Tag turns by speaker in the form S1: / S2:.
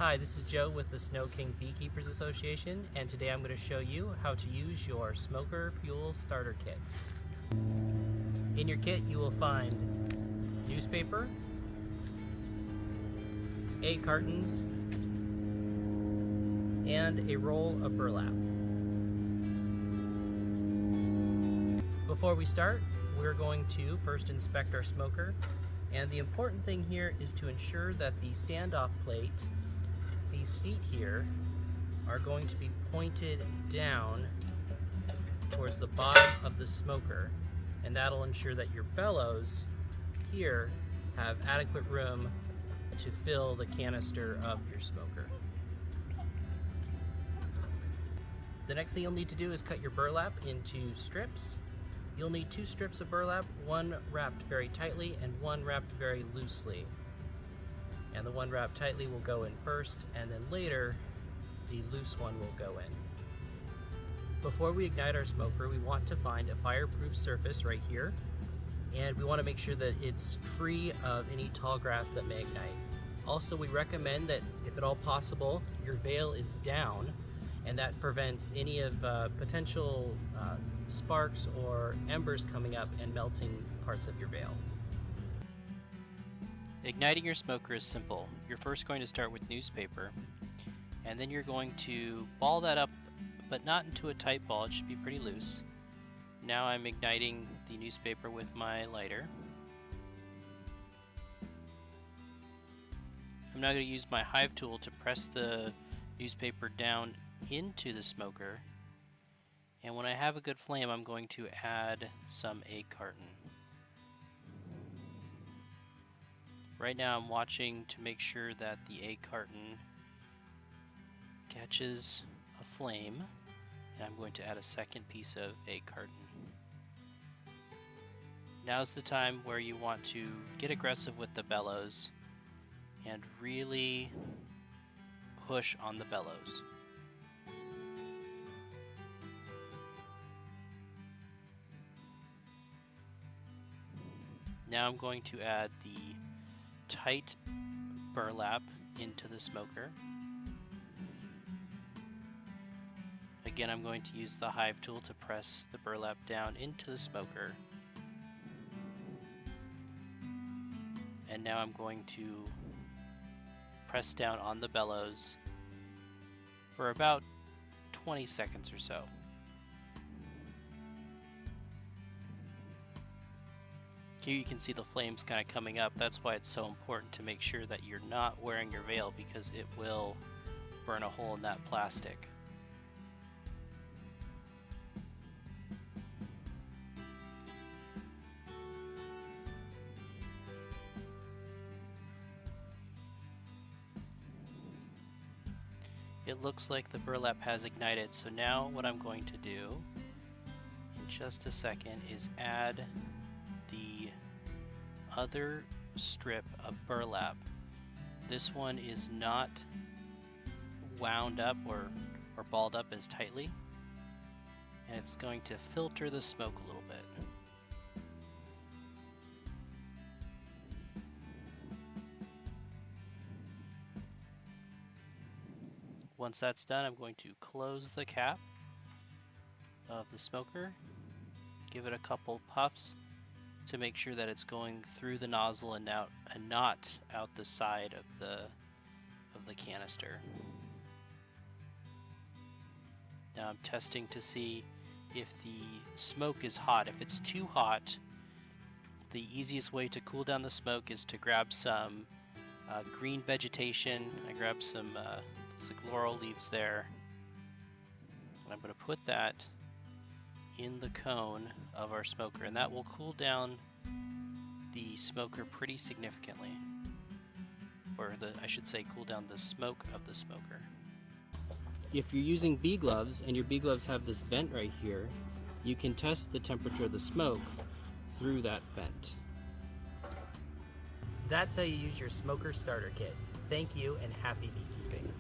S1: Hi, this is Joe with the SnoKing Beekeepers Association, and today I'm going to show you how to use your smoker fuel starter kit. In your kit you will find newspaper, egg cartons, and a roll of burlap. Before we start, we're going to first inspect our smoker, and the important thing here is to ensure that the standoff plate, these feet here, are going to be pointed down towards the bottom of the smoker, and that'll ensure that your bellows here have adequate room to fill the canister of your smoker. The next thing you'll need to do is cut your burlap into strips. You'll need 2 strips of burlap, one wrapped very tightly and one wrapped very loosely. And the one wrapped tightly will go in first, and then later the loose one will go in. Before we ignite our smoker, we want to find a fireproof surface right here, and we want to make sure that it's free of any tall grass that may ignite. Also, we recommend that if at all possible, your veil is down, and that prevents any of potential sparks or embers coming up and melting parts of your veil. Igniting your smoker is simple. You're first going to start with newspaper, and then you're going to ball that up, but not into a tight ball. It should be pretty loose. Now I'm igniting the newspaper with my lighter. I'm now going to use my hive tool to press the newspaper down into the smoker, and when I have a good flame, I'm going to add some egg carton. Right now I'm watching to make sure that the egg carton catches a flame, and I'm going to add a second piece of egg carton. Now's the time where you want to get aggressive with the bellows and really push on the bellows. Now I'm going to add the tight burlap into the smoker. Again, I'm going to use the hive tool to press the burlap down into the smoker. And now I'm going to press down on the bellows for about 20 seconds or so. Here you can see the flames kind of coming up. That's why it's so important to make sure that you're not wearing your veil, because it will burn a hole in that plastic. It looks like the burlap has ignited, so now what I'm going to do in just a second is add the other strip of burlap. This one is not wound up or balled up as tightly, and it's going to filter the smoke a little bit. Once that's done, I'm going to close the cap of the smoker, give it a couple puffs to make sure that it's going through the nozzle and not out the side of the canister. Now I'm testing to see if the smoke is hot. If it's too hot, the easiest way to cool down the smoke is to grab some green vegetation. I grabbed some looks like laurel leaves there. And I'm going to put that in the cone of our smoker, and that will cool down the smoker pretty significantly. Or I should say cool down the smoke of the smoker. If you're using bee gloves and your bee gloves have this vent right here, you can test the temperature of the smoke through that vent. That's how you use your smoker starter kit. Thank you and happy beekeeping.